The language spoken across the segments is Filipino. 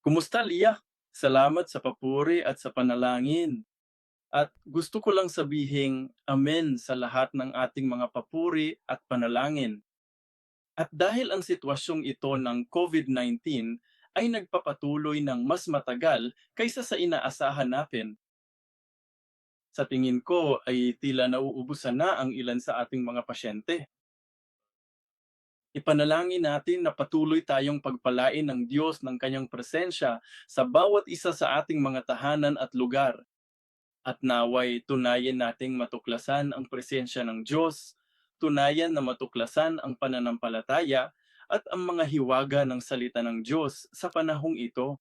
Kumusta, Lia? Salamat sa papuri at sa panalangin. At gusto ko lang sabihing amen sa lahat ng ating mga papuri at panalangin. At dahil ang sitwasyong ito ng COVID-19 ay nagpapatuloy ng mas matagal kaysa sa inaasahan natin. Sa tingin ko ay tila nauubusan na ang ilan sa ating mga pasyente. Ipanalangin natin na patuloy tayong pagpalain ng Diyos ng kanyang presensya sa bawat isa sa ating mga tahanan at lugar. At naway tunayan nating matuklasan ang presensya ng Diyos, tunayan na matuklasan ang pananampalataya at ang mga hiwaga ng salita ng Diyos sa panahong ito.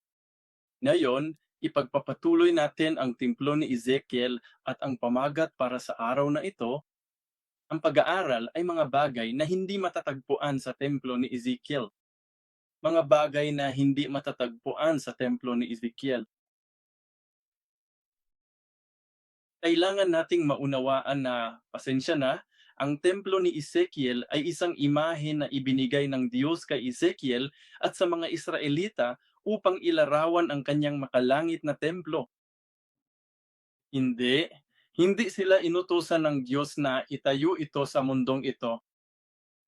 Ngayon, ipagpapatuloy natin ang templo ni Ezekiel at ang pamagat para sa araw na ito. Ang pag-aaral ay mga bagay na hindi matatagpuan sa templo ni Ezekiel. Mga bagay na hindi matatagpuan sa templo ni Ezekiel. Kailangan nating maunawaan na, pasensya na, ang templo ni Ezekiel ay isang imahe na ibinigay ng Diyos kay Ezekiel at sa mga Israelita upang ilarawan ang kanyang makalangit na templo. Hindi. Hindi sila inutusan ng Diyos na itayo ito sa mundong ito.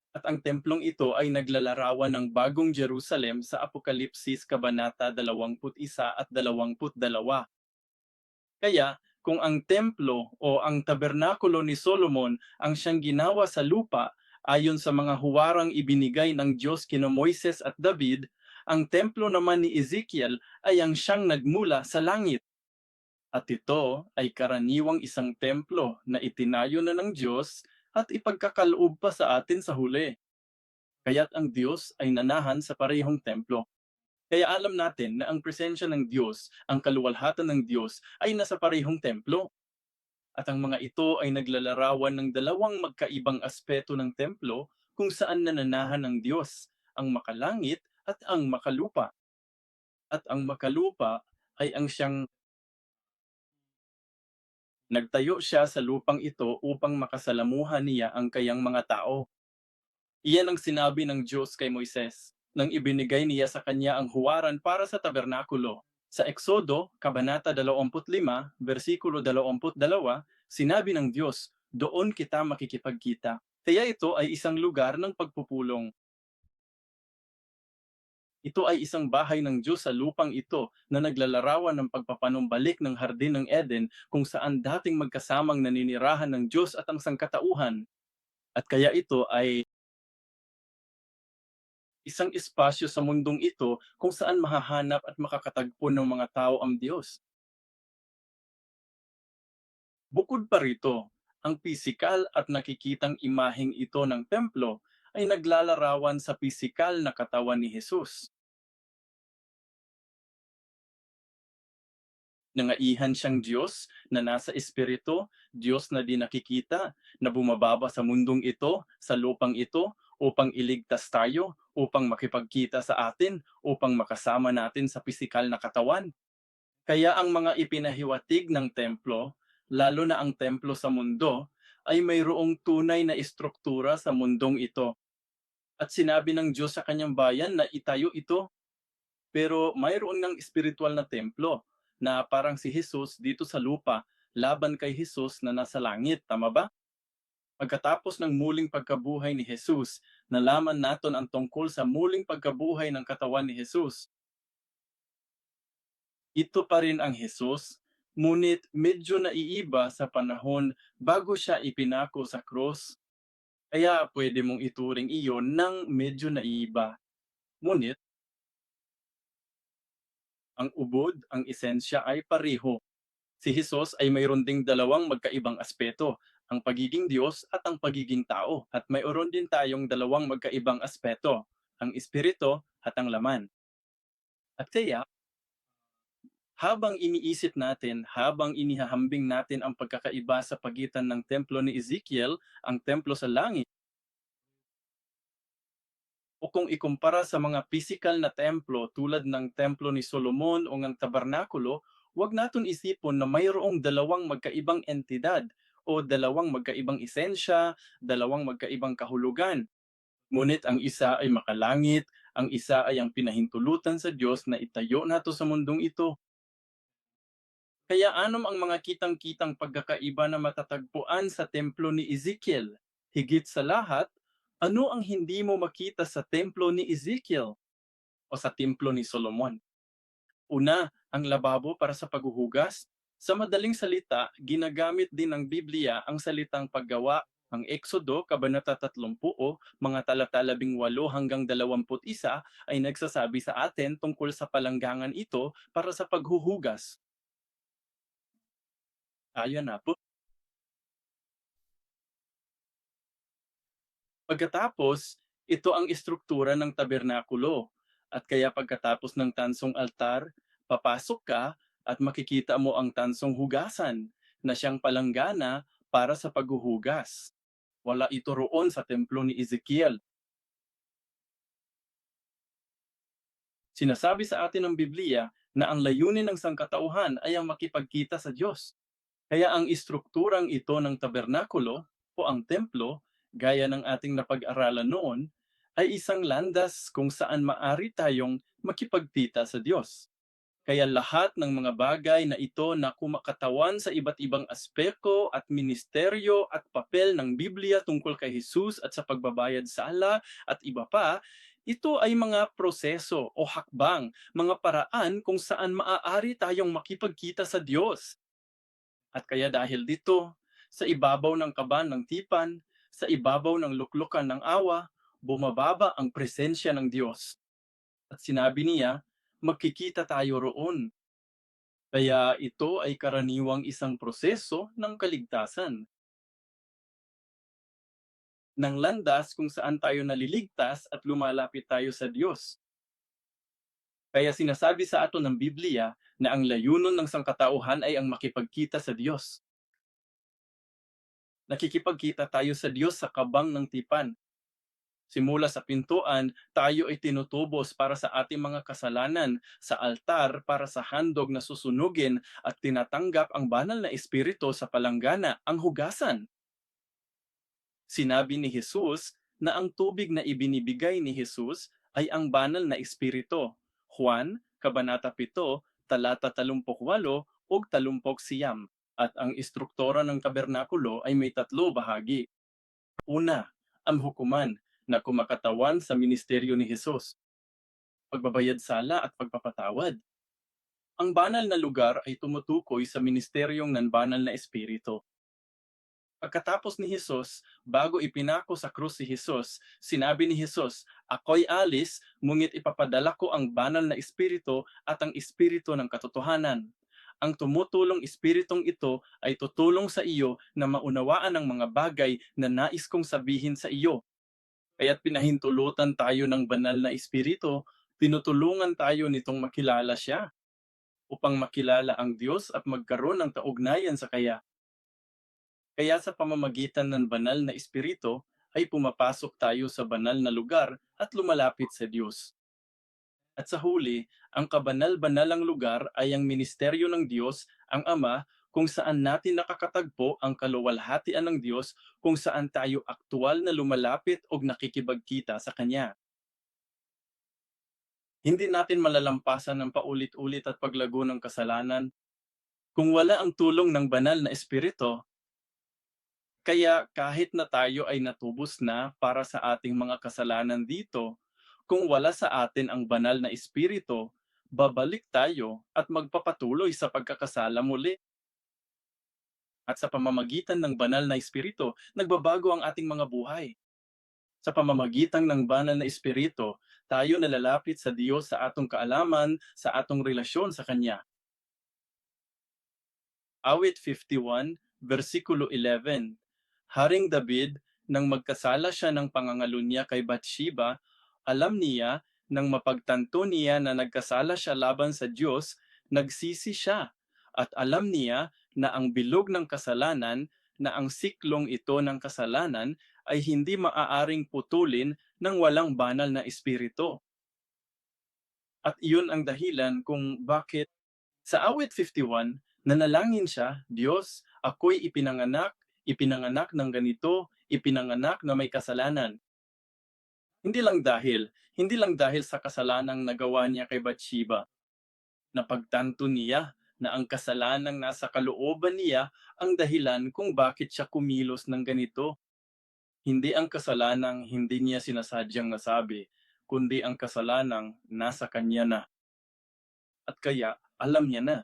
At ang templong ito ay naglalarawan ng bagong Jerusalem sa Apokalipsis Kabanata 21 at 22. Kaya, kung ang templo o ang tabernakulo ni Solomon ang siyang ginawa sa lupa ayon sa mga huwarang ibinigay ng Diyos kina Moises at David, ang templo naman ni Ezekiel ay ang siyang nagmula sa langit. At ito ay karaniwang isang templo na itinayo na ng Diyos at ipagkakaloob pa sa atin sa huli. Kaya't ang Diyos ay nanahan sa parehong templo. Kaya alam natin na ang presensya ng Diyos, ang kaluwalhatan ng Diyos ay nasa parehong templo. At ang mga ito ay naglalarawan ng dalawang magkaibang aspeto ng templo kung saan nananahan ng Diyos, ang makalangit at ang makalupa. At ang makalupa ay ang siyang nagtayo siya sa lupang ito upang makasalamuhan niya ang kayang mga tao. Iyan ang sinabi ng Diyos kay Moises nang ibinigay niya sa kanya ang huwaran para sa tabernakulo. Sa Eksodo, Kabanata 25, versikulo 22, sinabi ng Diyos, doon kita makikipagkita. Kaya ito ay isang lugar ng pagpupulong. Ito ay isang bahay ng Diyos sa lupang ito na naglalarawan ng pagpapanumbalik ng Hardin ng Eden kung saan dating magkasamang naninirahan ng Diyos at ang sangkatauhan. At kaya ito ay isang espasyo sa mundong ito kung saan mahahanap at makakatagpo ng mga tao ang Diyos. Bukod pa rito, ang pisikal at nakikitang imaheng ito ng templo ay naglalarawan sa pisikal na katawan ni Jesus. Nangaihan siyang Diyos na nasa Espiritu, Diyos na di nakikita, na bumababa sa mundong ito, sa lupang ito, upang iligtas tayo, upang makipagkita sa atin, upang makasama natin sa pisikal na katawan. Kaya ang mga ipinahiwatig ng templo, lalo na ang templo sa mundo, ay mayroong tunay na istruktura sa mundong ito. At sinabi ng Diyos sa kanyang bayan na itayo ito, pero mayroon ng espiritual na templo na parang si Jesus dito sa lupa laban kay Jesus na nasa langit, tama ba? Pagkatapos ng muling pagkabuhay ni Jesus, nalaman natin ang tungkol sa muling pagkabuhay ng katawan ni Jesus. Ito pa rin ang Jesus, ngunit medyo naiiba sa panahon bago siya ipinako sa krus. Kaya pwede mong ituring iyon ng medyo naiiba. Ngunit ang ubod, ang esensya ay pareho. Si Jesus ay mayroon ding dalawang magkaibang aspeto, ang pagiging Diyos at ang pagiging tao. At mayroon din tayong dalawang magkaibang aspeto, ang espiritu at ang laman. At kaya, habang iniisip natin, habang inihahambing natin ang pagkakaiba sa pagitan ng templo ni Ezekiel, ang templo sa langit, o kung ikumpara sa mga physical na templo tulad ng templo ni Solomon o ng tabernakulo, huwag natin isipon na mayroong dalawang magkaibang entidad o dalawang magkaibang esensya, dalawang magkaibang kahulugan. Ngunit ang isa ay makalangit Ang isa ay ang pinahintulutan sa Diyos na itayo nato sa mundong ito. Kaya anom ang mga kitang-kitang pagkakaiba na matatagpuan sa templo ni Ezekiel. Higit sa lahat, ano ang hindi mo makita sa templo ni Ezekiel o sa templo ni Solomon? Una, ang lababo para sa paghuhugas. Sa madaling salita, ginagamit din ng Biblia ang salitang paggawa. Ang Exodo, Kabanata 30, mga talata 18 hanggang 21 ay nagsasabi sa atin tungkol sa palanggangan ito para sa paghuhugas. Ayon na po. Pagkatapos, ito ang istruktura ng tabernakulo. At kaya pagkatapos ng tansong altar, papasok ka at makikita mo ang tansong hugasan na siyang palanggana para sa paghuhugas. Wala ito roon sa templo ni Ezekiel. Sinasabi sa atin ng Biblia na ang layunin ng sangkatauhan ay ang makipagkita sa Diyos. Kaya ang istrukturang ito ng tabernakulo o ang templo, gaya ng ating napag-aralan noon, ay isang landas kung saan maari tayong makipagkita sa Diyos. Kaya lahat ng mga bagay na ito na kumakatawan sa iba't ibang aspekto at ministeryo at papel ng Biblia tungkol kay Jesus at sa pagbabayad sala at iba pa, ito ay mga proseso o hakbang, mga paraan kung saan maaari tayong makipagkita sa Diyos. At kaya dahil dito, sa ibabaw ng kaban ng tipan, sa ibabaw ng luklukan ng awa, bumababa ang presensya ng Diyos. At sinabi niya, magkikita tayo roon. Kaya ito ay karaniwang isang proseso ng kaligtasan. Ng landas kung saan tayo naliligtas at lumalapit tayo sa Diyos. Kaya sinasabi sa ato ng Biblia na ang layunon ng sangkatauhan ay ang makipagkita sa Diyos. Nakikipagkita tayo sa Diyos sa kabang ng tipan. Simula sa pintuan, tayo ay tinutubos para sa ating mga kasalanan, sa altar para sa handog na susunugin at tinatanggap ang banal na espiritu sa palanggana, ang hugasan. Sinabi ni Jesus na ang tubig na ibinibigay ni Jesus ay ang banal na espiritu. Juan, Kabanata 7, talata 38 ug 39. At ang istruktura ng tabernakulo ay may tatlo bahagi. Una, ang hukuman na kumakatawan sa ministeryo ni Jesus, pagbabayad sala at pagpapatawad. Ang banal na lugar ay tumutukoy sa ministeryong ng banal na espiritu. Pagkatapos ni Jesus, bago ipinako sa krus si Jesus, sinabi ni Jesus, "Ako'y alis, ngunit ipapadala ko ang banal na espiritu at ang espiritu ng katotohanan. Ang tumutulong espiritong ito ay tutulong sa iyo na maunawaan ang mga bagay na nais kong sabihin sa iyo." Kaya't pinahintulutan tayo ng banal na espiritu, tinutulungan tayo nitong makilala siya, upang makilala ang Diyos at magkaroon ng kaugnayan sa Kanya. Kaya sa pamamagitan ng banal na espiritu ay pumapasok tayo sa banal na lugar at lumalapit sa Diyos. At sa huli, ang kabanal-banalang lugar ay ang ministeryo ng Diyos, ang Ama, kung saan natin nakakatagpo ang kaluwalhatian ng Diyos, kung saan tayo aktual na lumalapit o nakikipagkita sa Kanya. Hindi natin malalampasan ng paulit-ulit at paglago ng kasalanan kung wala ang tulong ng banal na espiritu. Kaya kahit na tayo ay natubos na para sa ating mga kasalanan dito, kung wala sa atin ang banal na espiritu, babalik tayo at magpapatuloy sa pagkakasala muli. At sa pamamagitan ng banal na espiritu, nagbabago ang ating mga buhay. Sa pamamagitan ng banal na espiritu, tayo nalalapit sa Diyos sa atong kaalaman, sa atong relasyon sa Kanya. Awit 51, versikulo 11. Haring David, nang magkasala siya ng pangangalunya kay Bathsheba, alam niya nang mapagtanto niya na nagkasala siya laban sa Diyos, nagsisi siya. At alam niya na ang bilog ng kasalanan, na ang siklong ito ng kasalanan ay hindi maaaring putulin ng walang banal na espiritu. At iyon ang dahilan kung bakit sa awit 51, nanalangin siya, Diyos, ako'y ipinanganak ng ganito, ipinanganak na may kasalanan. Hindi lang dahil sa kasalanang nagawa niya kay Bathsheba. Napagtanto niya na ang kasalanang nasa kalooban niya ang dahilan kung bakit siya kumilos ng ganito. Hindi ang kasalanang hindi niya sinasadyang nasabi, kundi ang kasalanang nasa kanya na at kaya alam niya na.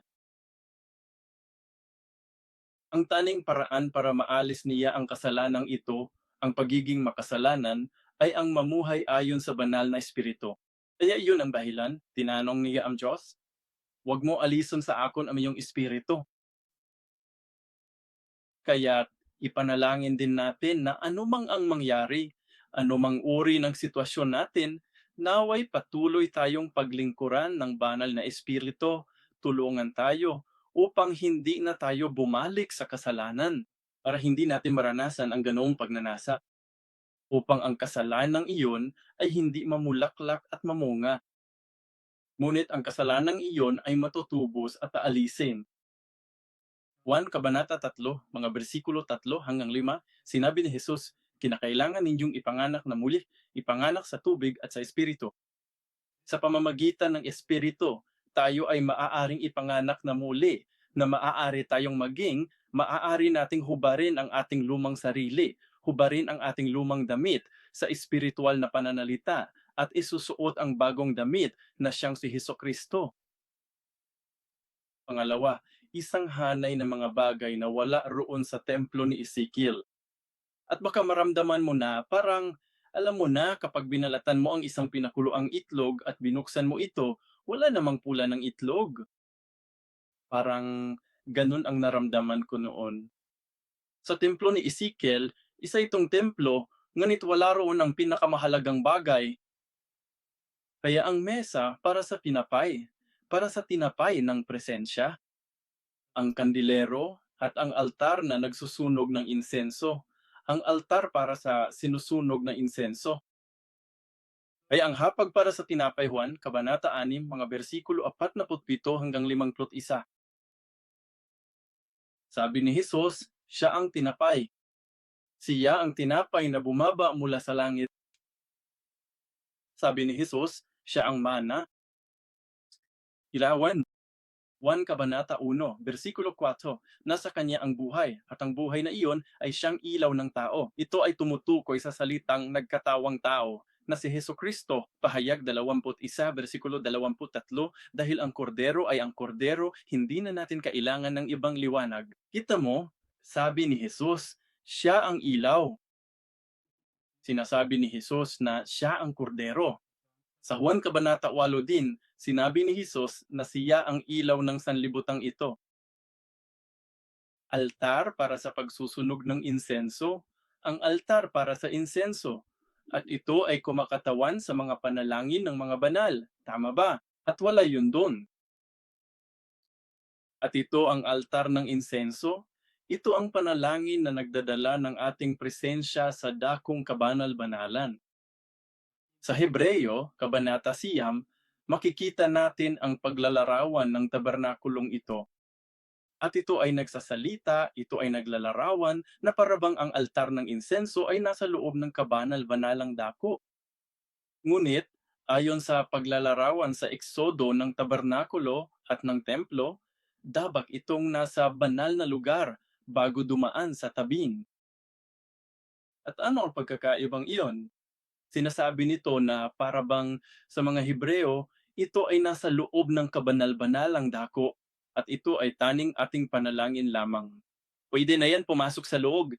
Ang tanging paraan para maalis niya ang kasalanang ito, ang pagiging makasalanan, ay ang mamuhay ayon sa banal na espiritu. Kaya iyon ang dahilan, tinanong niya ang Diyos, "Huwag mo alison sa akon ang iyong espiritu." Kaya ipanalangin din natin na anumang ang mangyari, anumang uri ng sitwasyon natin, naway patuloy tayong paglingkuran ng banal na espiritu, tulungan tayo upang hindi na tayo bumalik sa kasalanan para hindi natin maranasan ang ganoong pagnanasa upang ang kasalanang iyon ay hindi mamulaklak at mamunga. Ngunit ang kasalanang iyon ay matutubos at aalisin. 1 Kabanata 3, mga bersikulo 3 hanggang 5, sinabi ni Jesus, kinakailangan ninyong ipanganak na muli, ipanganak sa tubig at sa espiritu. Sa pamamagitan ng espiritu, tayo ay maaaring ipanganak na muli, na maaari tayong maaari nating hubarin ang ating lumang sarili, hubarin ang ating lumang damit sa espiritual na pananalita at isusuot ang bagong damit na siyang si Hesukristo. Pangalawa, isang hanay ng mga bagay na wala roon sa templo ni Ezekiel. At baka maramdaman mo na parang alam mo na kapag binalatan mo ang isang pinakuloang itlog at binuksan mo ito, wala namang pula ng itlog. Parang ganun ang naramdaman ko noon. Sa templo ni Ezekiel, isa itong templo, ngunit wala roon ang pinakamahalagang bagay. Kaya ang mesa para sa tinapay ng presensya, ang kandilero at ang altar na nagsusunog ng insenso, ang altar para sa sinusunog na insenso. Ay ang hapag para sa tinapay, Juan, Kabanata 6, mga bersikulo 47 hanggang 51. Sabi ni Jesus, siya ang tinapay. Siya ang tinapay na bumaba mula sa langit. Sabi ni Jesus, siya ang mana. Ilawan, 1 Kabanata 1, bersikulo 4, nasa kanya ang buhay, at ang buhay na iyon ay siyang ilaw ng tao. Ito ay tumutukoy sa salitang nagkatawang tao na si Hesukristo, pahayag 21, bersikulo 23, dahil ang kordero ay ang kordero, hindi na natin kailangan ng ibang liwanag. Kita mo, sabi ni Jesus, siya ang ilaw. Sinasabi ni Jesus na siya ang kordero. Sa Juan Kabanata 8 din, sinabi ni Jesus na siya ang ilaw ng sanlibutang ito. Altar para sa pagsusunog ng insenso, ang altar para sa insenso. At ito ay kumakatawan sa mga panalangin ng mga banal. Tama ba? At wala yun doon. At ito ang altar ng insenso. Ito ang panalangin na nagdadala ng ating presensya sa dakong kabanal-banalan. Sa Hebreyo, Kabanata 6, makikita natin ang paglalarawan ng tabernakulong ito. At ito ay nagsasalita, ito ay naglalarawan na parabang ang altar ng insenso ay nasa loob ng kabanal-banalang dako. Ngunit, ayon sa paglalarawan sa eksodo ng tabernakulo at ng templo, dabak itong nasa banal na lugar bago dumaan sa tabing. At ano ang pagkakaibang iyon? Sinasabi nito na parabang sa mga Hebreo, ito ay nasa loob ng kabanal-banalang dako at ito ay taning ating panalangin lamang. Pwede na yan pumasok sa loob.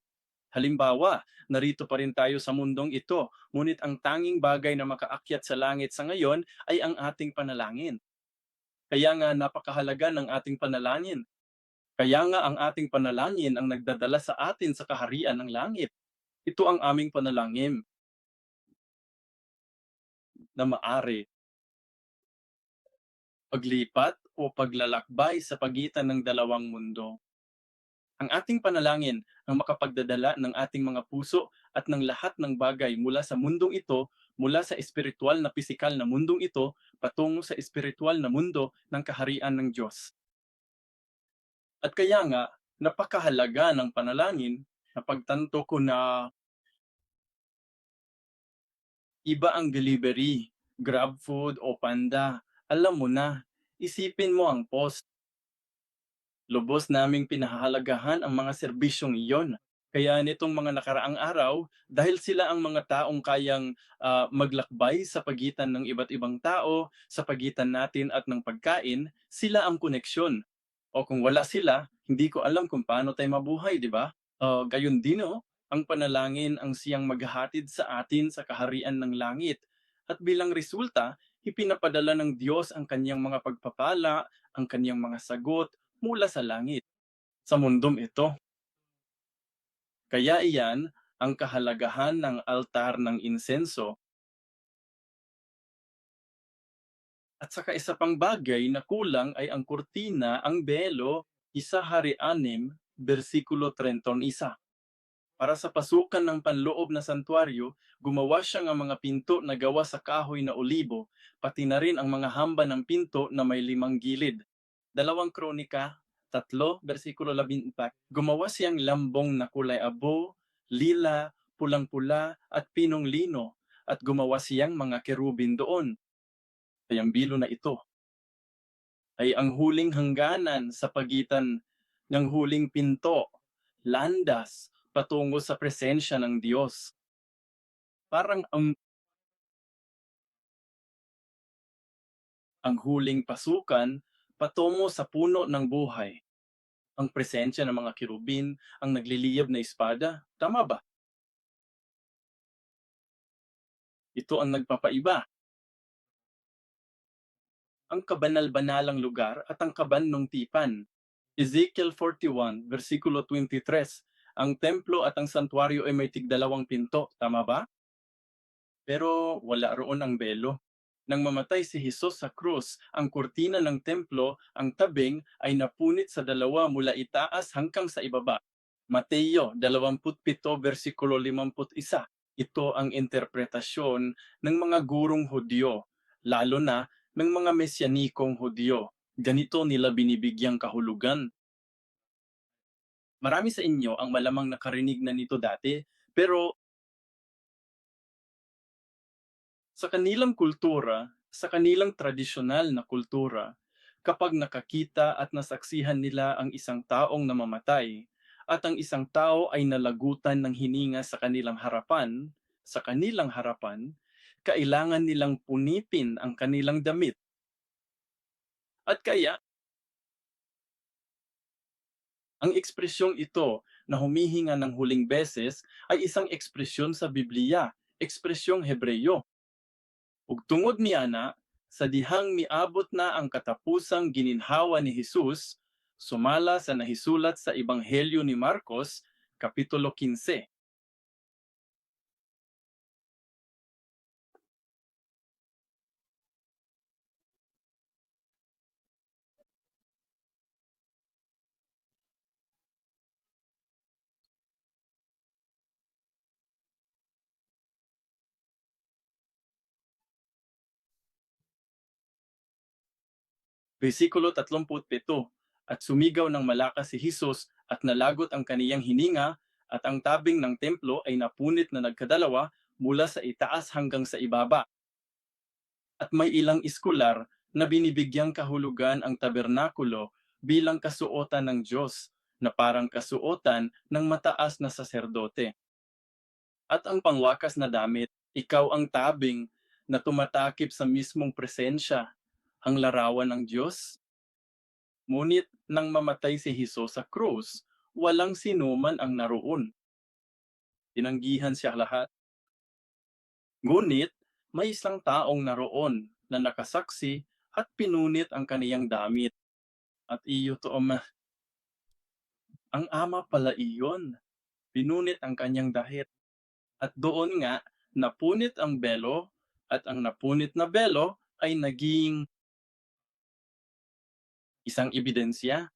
Halimbawa, narito pa rin tayo sa mundong ito, ngunit ang tanging bagay na makaakyat sa langit sa ngayon ay ang ating panalangin. Kaya nga napakahalaga ng ating panalangin. Kaya nga ang ating panalangin ang nagdadala sa atin sa kaharian ng langit. Ito ang aming panalangin na maari paglipat o paglalakbay sa pagitan ng dalawang mundo. Ang ating panalangin ang makapagdadala ng ating mga puso at ng lahat ng bagay mula sa mundong ito, mula sa espiritual na pisikal na mundong ito, patungo sa espiritual na mundo ng kaharian ng Diyos. At kaya nga, napakahalaga ng panalangin na pagtanto ko na Iba ang delivery, GrabFood o Panda. Alam mo na, isipin mo ang post. Lubos naming pinahahalagahan ang mga serbisyong iyon. Kaya nitong mga nakaraang araw, dahil sila ang mga taong kayang maglakbay sa pagitan ng iba't ibang tao, sa pagitan natin at ng pagkain, sila ang koneksyon. O kung wala sila, hindi ko alam kung paano tayo mabuhay, di ba? Gayon din ang panalangin ang siyang maghahatid sa atin sa kaharian ng langit. At bilang resulta, ipinapadala ng Diyos ang kanyang mga pagpapala, ang kanyang mga sagot mula sa langit, sa mundong ito. Kaya iyan ang kahalagahan ng altar ng insenso. At saka isa pang bagay na kulang ay ang kurtina, ang belo, isa Hari 6, versikulo 31. Para sa pasukan ng panloob na santuaryo, gumawa siya ng mga pinto na gawa sa kahoy na olibo, pati na rin ang mga hamba ng pinto na may 5 gilid. 2 Kronika 3, versikulo 14. Gumawa siyang lambong na kulay abo, lila, pulang-pula at pinong lino, at gumawa siyang mga kerubin doon. Ay ang bilo na ito ay ang huling hangganan sa pagitan ng huling pinto, landas, patungo sa presensya ng Diyos. Parang ang huling pasukan patungo sa puno ng buhay. Ang presensya ng mga kirubin, ang nagliliyab na espada. Tama ba? Ito ang nagpapaiba. Ang kabanal-banalang lugar at ang kaban ng tipan. Ezekiel 41, versikulo 23. Ang templo at ang santuario ay may tigdalawang pinto. Tama ba? Pero wala roon ang belo. Nang mamatay si Jesus sa krus, ang kurtina ng templo, ang tabing, ay napunit sa dalawa mula itaas hanggang sa ibaba. Mateo 27, versikulo 51. Ito ang interpretasyon ng mga gurong Hudyo, lalo na ng mga mesyanikong Hudyo. Ganito nila binibigyang kahulugan. Marami sa inyo ang malamang nakarinig na nito dati, pero sa kanilang kultura, sa kanilang tradisyonal na kultura, kapag nakakita at nasaksihan nila ang isang taong namamatay at ang isang tao ay nalagutan ng hininga sa kanilang harapan, kailangan nilang punipin ang kanilang damit. At kaya, ang ekspresyong ito na humihinga ng huling beses ay isang ekspresyon sa Biblia, ekspresyong Hebreyo. Ug tungod niana, sa dihang miabot na ang katapusang gininhawa ni Jesus, sumala sa nahisulat sa Ebanghelyo ni Marcos, Kapitulo 15. Versikulo 37. At sumigaw ng malakas si Jesus at nalagot ang kaniyang hininga at ang tabing ng templo ay napunit na nagkadalawa mula sa itaas hanggang sa ibaba. At may ilang iskular na binibigyang kahulugan ang tabernakulo bilang kasuotan ng Diyos na parang kasuotan ng mataas na saserdote. At ang pangwakas na damit, ikaw ang tabing na tumatakip sa mismong presensya, ang larawan ng Diyos. Ngunit nang mamatay si Jesus sa krus, walang sinuman ang naroon. Tinanggihan siya lahat. Ngunit may isang taong naroon na nakasaksi at pinunit ang kaniyang damit. At iyo to ang ama pala iyon. Pinunit ang kanyang dahit. At doon nga, napunit ang belo at ang napunit na belo ay naging isang ebidensya.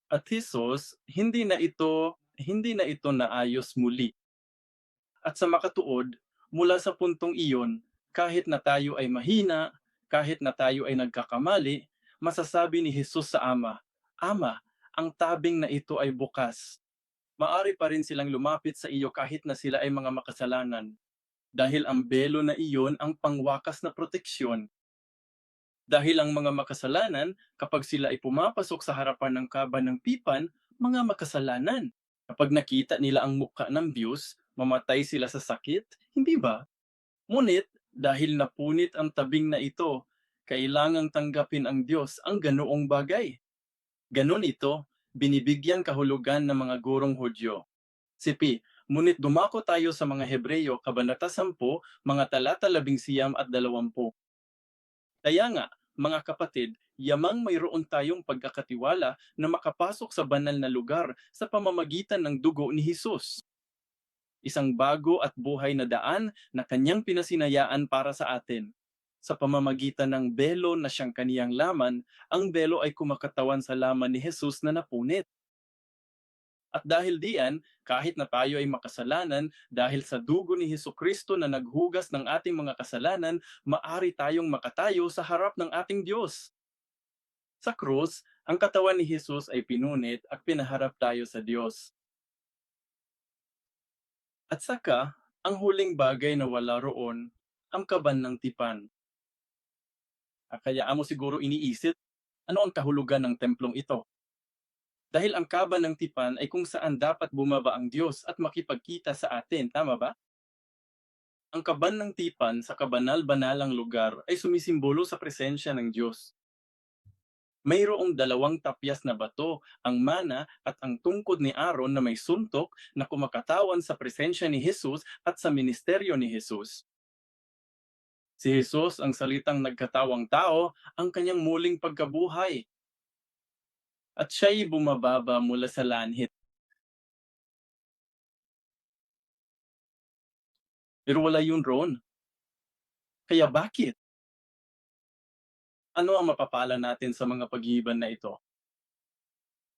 At Jesus, hindi na ito naayos muli. At sa makatuod, mula sa puntong iyon, kahit na tayo ay mahina, kahit na tayo ay nagkakamali, masasabi ni Jesus sa Ama, Ama, ang tabing na ito ay bukas. Maari pa rin silang lumapit sa iyo kahit na sila ay mga makasalanan. Dahil ang belo na iyon ang pangwakas na proteksyon. Dahil ang mga makasalanan, kapag sila ay pumapasok sa harapan ng kaba ng pipan, mga makasalanan. Kapag nakita nila ang mukha ng Diyos, mamatay sila sa sakit, hindi ba? Ngunit, dahil napunit ang tabing na ito, kailangang tanggapin ang Diyos ang ganoong bagay. Ganon ito, binibigyan kahulugan ng mga gurong Hudyo. Sipi, ngunit dumako tayo sa mga Hebreyo, Kabanata 10, mga talata 11 at 20. Kaya nga, mga kapatid, yamang mayroon tayong pagkakatiwala na makapasok sa banal na lugar sa pamamagitan ng dugo ni Hesus. Isang bago at buhay na daan na kanyang pinasinayaan para sa atin. Sa pamamagitan ng belo na siyang kaniyang laman, ang belo ay kumakatawan sa laman ni Hesus na napunit. At dahil diyan, kahit na tayo ay makasalanan, dahil sa dugo ni Hesukristo na naghugas ng ating mga kasalanan, maari tayong makatayo sa harap ng ating Diyos. Sa krus, ang katawan ni Jesus ay pinunit at pinaharap tayo sa Diyos. At saka, ang huling bagay na wala roon, ang kaban ng tipan. Kaya mo siguro iniisip, ano ang kahulugan ng templong ito? Dahil ang kaban ng tipan ay kung saan dapat bumaba ang Diyos at makipagkita sa atin, tama ba? Ang kaban ng tipan sa kabanal-banalang lugar ay sumisimbolo sa presensya ng Diyos. Mayroong dalawang tapyas na bato, ang mana at ang tungkod ni Aaron na may suntok na kumakatawan sa presensya ni Jesus at sa ministeryo ni Jesus. Si Jesus, ang salitang nagkatawang tao, ang kanyang muling pagkabuhay. At siya'y bumababa mula sa lanhit. Pero wala yun roon. Kaya bakit? Ano ang mapapala natin sa mga paghihiban na ito?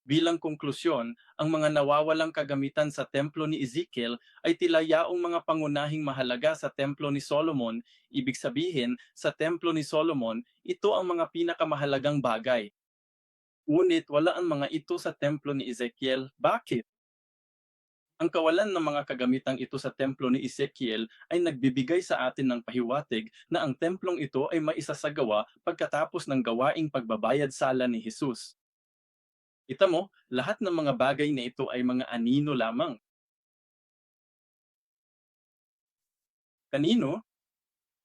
Bilang konklusyon, ang mga nawawalang kagamitan sa templo ni Ezekiel ay tila yaong mga pangunahing mahalaga sa templo ni Solomon. Ibig sabihin, sa templo ni Solomon, ito ang mga pinakamahalagang bagay. Ngunit wala ang mga ito sa templo ni Ezekiel. Bakit? Ang kawalan ng mga kagamitang ito sa templo ni Ezekiel ay nagbibigay sa atin ng pahiwatig na ang templong ito ay maisasagawa pagkatapos ng gawaing pagbabayad sala ni Jesus. Kita mo, lahat ng mga bagay na ito ay mga anino lamang. Kanino?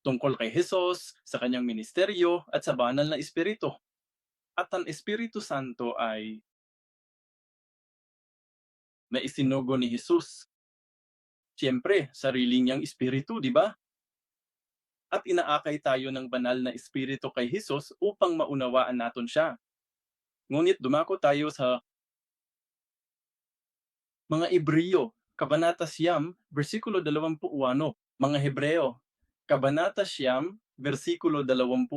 Tungkol kay Jesus, sa kanyang ministeryo, at sa banal na espiritu. At ang Espiritu Santo ay naisinugo ni Jesus. Siyempre, sarili niyang espiritu, di ba? At inaakay tayo ng banal na espiritu kay Jesus upang maunawaan natin siya. Ngunit dumako tayo sa mga Hebreo, Kabanata 9, versikulo 21. Mga Hebreo, Kabanata 9, versikulo 28.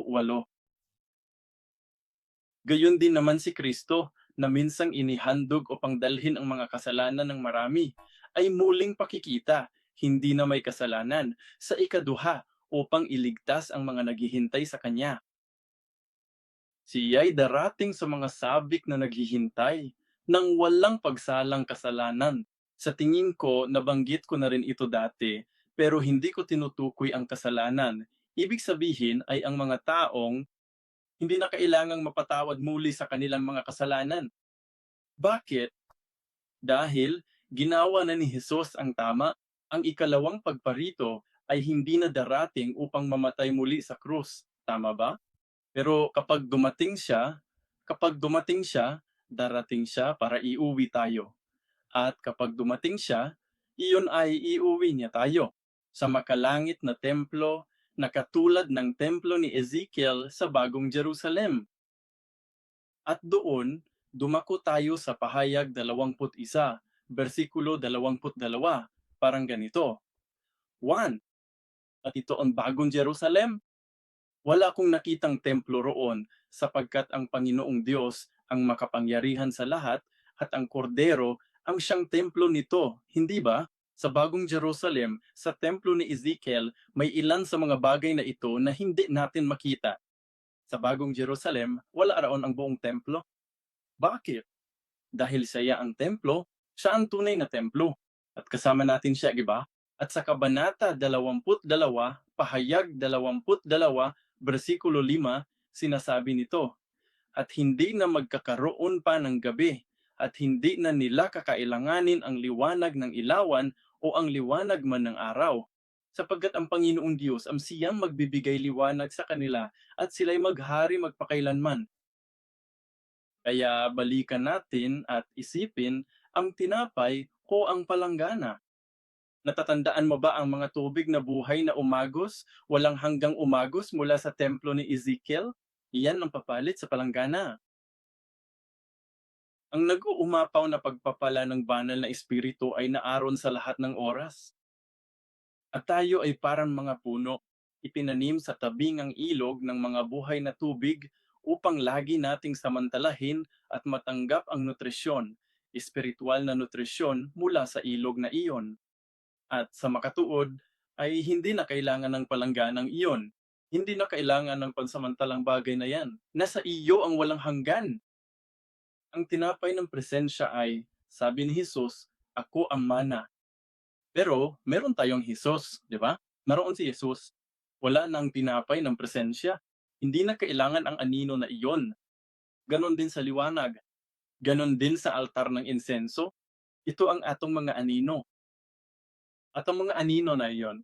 Gayon din naman si Kristo, na minsang inihandog upang dalhin ang mga kasalanan ng marami, ay muling pakikita, hindi na may kasalanan, sa ikaduha upang iligtas ang mga naghihintay sa Kanya. Siya'y darating sa mga sabik na naghihintay ng walang pagsalang kasalanan. Sa tingin ko, nabanggit ko na rin ito dati, pero hindi ko tinutukoy ang kasalanan. Ibig sabihin ay ang mga taong hindi na kailangang mapatawad muli sa kanilang mga kasalanan. Bakit? Dahil ginawa na ni Jesus ang tama. Ang ikalawang pagparito ay hindi na darating upang mamatay muli sa krus. Tama ba? Pero kapag dumating siya, darating siya para iuwi tayo. At kapag dumating siya, iyon ay iuwi niya tayo sa makalangit na templo na katulad ng templo ni Ezekiel sa Bagong Jerusalem. At doon, dumako tayo sa pahayag 21, versikulo 22, parang ganito. 1. At ito ang Bagong Jerusalem. Wala akong nakitang templo roon sapagkat ang Panginoong Diyos ang makapangyarihan sa lahat at ang Kordero ang siyang templo nito, hindi ba? Sa Bagong Jerusalem, sa templo ni Ezekiel, may ilan sa mga bagay na ito na hindi natin makita. Sa Bagong Jerusalem, wala raon ang buong templo. Bakit? Dahil siya ang templo, siya ang tunay na templo. At kasama natin siya, di ba? At sa Kabanata 22, Pahayag 22, versikulo 5, sinasabi nito, "At hindi na magkakaroon pa ng gabi, at hindi na nila kakailanganin ang liwanag ng ilawan o ang liwanag man ng araw. Sapagkat ang Panginoong Diyos ang siyang magbibigay liwanag sa kanila at sila'y maghari magpakailanman." Kaya balikan natin at isipin ang tinapay o ang palanggana. Natatandaan mo ba ang mga tubig na buhay na umagos, walang hanggang umagos mula sa templo ni Ezekiel? Iyan ang papalit sa palanggana. Ang nag-uumapaw na pagpapala ng banal na espiritu ay naaron sa lahat ng oras. At tayo ay parang mga puno, itinanim sa tabingang ilog ng mga buhay na tubig upang lagi nating samantalahin at matanggap ang nutrisyon, espiritual na nutrisyon mula sa ilog na iyon. At sa makatuod ay hindi na kailangan ng palangganang iyon. Hindi na kailangan ng pansamantalang bagay na yan. Nasa iyo ang walang hanggan. Ang tinapay ng presensya ay, sabi ni Jesus, ako ang mana. Pero meron tayong Jesus, di ba? Naroon si Jesus. Wala nang tinapay ng presensya. Hindi na kailangan ang anino na iyon. Ganon din sa liwanag. Ganon din sa altar ng insenso. Ito ang atong mga anino. At ang mga anino na iyon,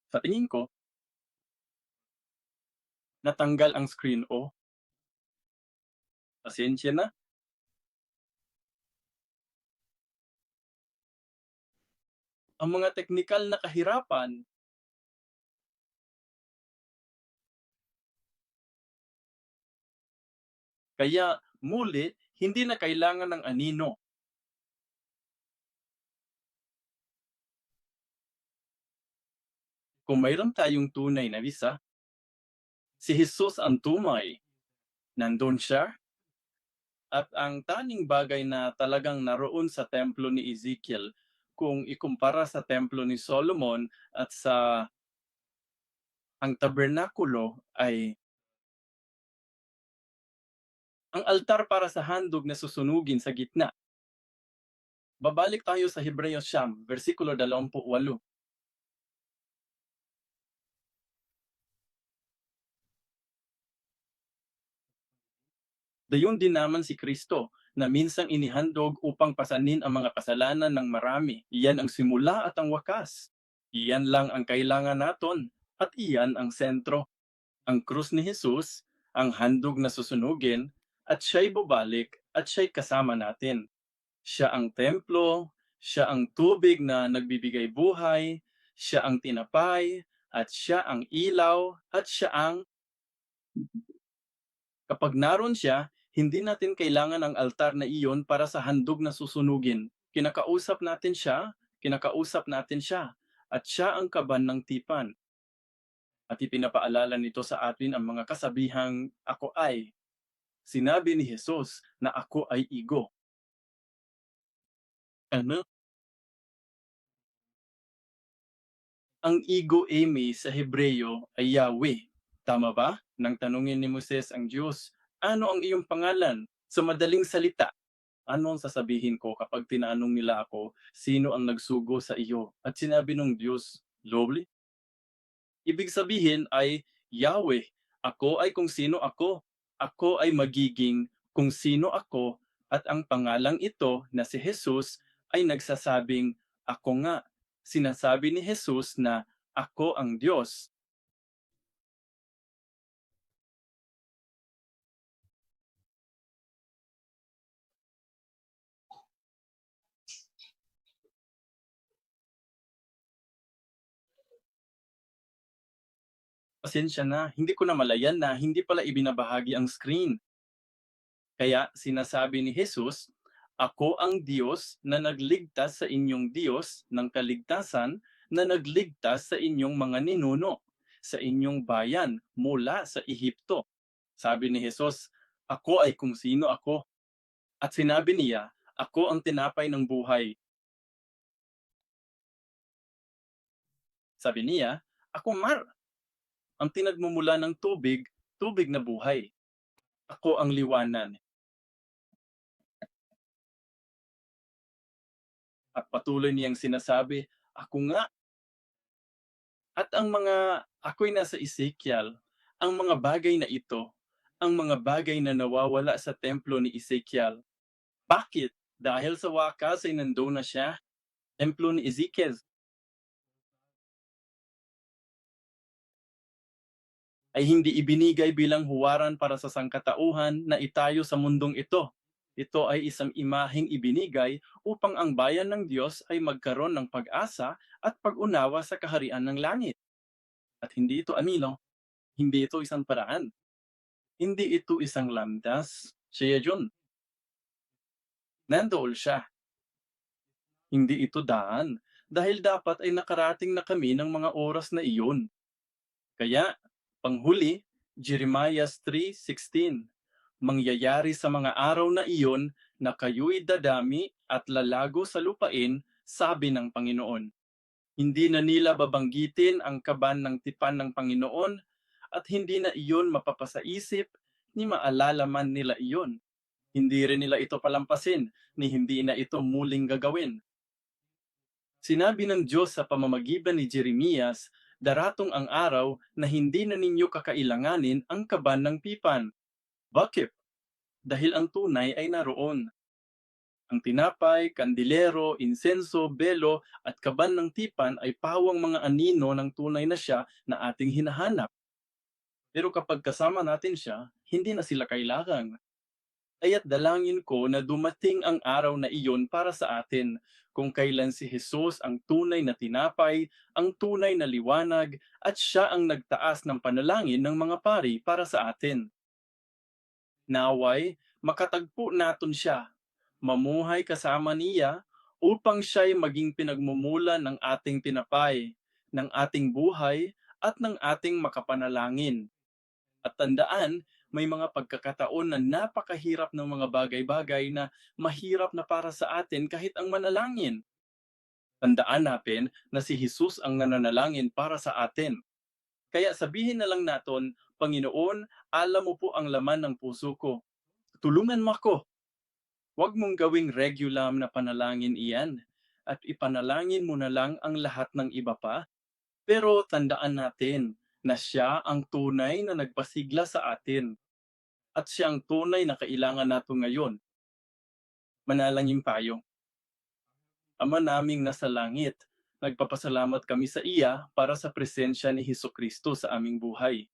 sa tingin ko, natanggal ang screen o pasensya na. Ang mga teknikal na kahirapan, kaya muli, hindi na kailangan ng anino. Kung mayroon tayong tunay na visa, si Jesus ang tumay. Nandun siya, at ang taning bagay na talagang naroon sa templo ni Ezekiel, kung ikumpara sa templo ni Solomon at sa ang tabernakulo ay ang altar para sa handog na susunugin sa gitna. Babalik tayo sa Hebreo Siyam, versikulo 28. Dayon din naman si Kristo na minsang inihandog upang pasanin ang mga kasalanan ng marami. Iyan ang simula at ang wakas. Iyan lang ang kailangan naton at iyan ang sentro. Ang krus ni Jesus, ang handog na susunugin, at siya'y babalik at siya'y kasama natin. Siya ang templo, siya ang tubig na nagbibigay buhay, siya ang tinapay, at siya ang ilaw, at siya ang kapag naroon siya, hindi natin kailangan ang altar na iyon para sa handog na susunugin. Kinakausap natin siya, at siya ang kaban ng tipan. At ipinapaalala nito sa atin ang mga kasabihang ako ay. Sinabi ni Jesus na ako ay igo. Ano? Ang igo emi sa Hebreyo ay Yahweh. Tama ba? Nang tanungin ni Moses ang Diyos, ano ang iyong pangalan? Sa madaling salita, ano ang sasabihin ko kapag tinanong nila ako, sino ang nagsugo sa iyo? At sinabi ng Diyos, Lovely? Ibig sabihin ay, Yahweh, ako ay kung sino ako. Ako ay magiging kung sino ako at ang pangalang ito na si Jesus ay nagsasabing, ako nga. Sinasabi ni Jesus na ako ang Diyos. Pasensya na, hindi ko namalayan na hindi pala ibinabahagi ang screen. Kaya sinasabi ni Jesus, "Ako ang Diyos na nagligtas sa inyong Diyos ng kaligtasan na nagligtas sa inyong mga ninuno, sa inyong bayan mula sa Ehipto." Sabi ni Jesus, "Ako ay kung sino ako." At sinabi niya, "Ako ang tinapay ng buhay." Sabi niya, "Ako Mar, ang tinagmumula ng tubig, tubig na buhay. Ako ang liwanan." At patuloy niyang sinasabi, "Ako nga." At ang mga ako'y nasa Ezekiel, ang mga bagay na ito, ang mga bagay na nawawala sa templo ni Ezekiel. Bakit? Dahil sa wakas ay nandoon na siya, templo ni Ezekiel ay hindi ibinigay bilang huwaran para sa sangkatauhan na itayo sa mundong ito. Ito ay isang imaheng ibinigay upang ang bayan ng Diyos ay magkaroon ng pag-asa at pag-unawa sa kaharian ng langit. At hindi ito anino, hindi ito isang paraan, hindi ito isang landas. Siya yun, nandoon siya. Hindi ito daan, dahil dapat ay nakarating na kami ng mga oras na iyon. Kaya, panghuli, Jeremiah 3:16, mangyayari sa mga araw na iyon na kayo'y dadami at lalago sa lupain, sabi ng Panginoon. Hindi na nila babanggitin ang kaban ng tipan ng Panginoon at hindi na iyon mapapasaisip ni maalala man nila iyon. Hindi rin nila ito palampasin ni hindi na ito muling gagawin. Sinabi ng Diyos sa pamamagitan ni Jeremias, "Daratong ang araw na hindi na ninyo kakailanganin ang kaban ng pipan." Bakit? Dahil ang tunay ay naroon. Ang tinapay, kandilero, insenso, belo at kaban ng tipan ay pawang mga anino ng tunay na siya na ating hinahanap. Pero kapag kasama natin siya, hindi na sila kailangan. Kaya't dalangin ko na dumating ang araw na iyon para sa atin, kung kailan si Jesus ang tunay na tinapay, ang tunay na liwanag, at siya ang nagtaas ng panalangin ng mga pari para sa atin. Naway, makatagpo naton siya, mamuhay kasama niya, upang siya'y maging pinagmumulan ng ating tinapay, ng ating buhay, at ng ating makapanalangin. At tandaan, may mga pagkakataon na napakahirap ng mga bagay-bagay na mahirap na para sa atin kahit ang manalangin. Tandaan natin na si Jesus ang nananalangin para sa atin. Kaya sabihin na lang natin, "Panginoon, alam mo po ang laman ng puso ko. Tulungan mo ako." Huwag mong gawing regular na panalangin iyan at ipanalangin mo na lang ang lahat ng iba pa. Pero tandaan natin na siya ang tunay na nagpasigla sa atin at siya ang tunay na kailangan nato ngayon. Manalangin tayo. Ama naming nasa langit, nagpapasalamat kami sa iya para sa presensya ni Hesukristo sa aming buhay.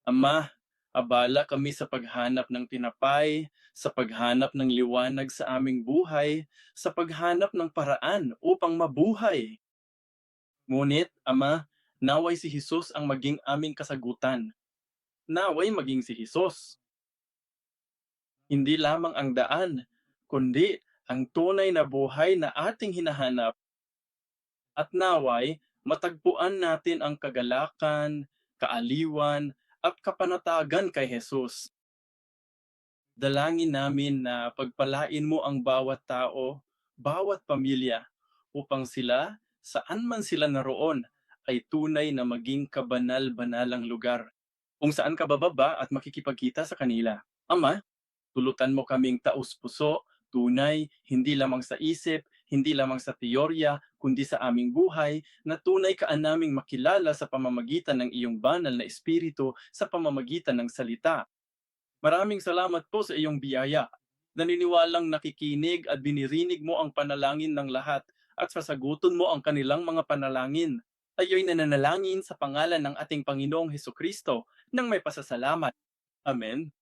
Ama, abala kami sa paghanap ng tinapay, sa paghanap ng liwanag sa aming buhay, sa paghanap ng paraan upang mabuhay. Ngunit, Ama, naway si Jesus ang maging aming kasagutan. Naway maging si Jesus. Hindi lamang ang daan, kundi ang tunay na buhay na ating hinahanap. At naway, matagpuan natin ang kagalakan, kaaliwan, at kapanatagan kay Jesus. Dalangin namin na pagpalain mo ang bawat tao, bawat pamilya, upang sila, saan man sila naroon, ay tunay na maging kabanal-banalang lugar, kung saan ka bababa at makikipagkita sa kanila. Ama, tulutan mo kaming taus-puso, tunay, hindi lamang sa isip, hindi lamang sa teorya, kundi sa aming buhay, na tunay ka naming makilala sa pamamagitan ng iyong banal na espiritu, sa pamamagitan ng salita. Maraming salamat po sa iyong biyaya. Naniniwalang nakikinig at binirinig mo ang panalangin ng lahat at sasagutin mo ang kanilang mga panalangin. Tayo'y nananalangin sa pangalan ng ating Panginoong Hesukristo nang may pasasalamat. Amen.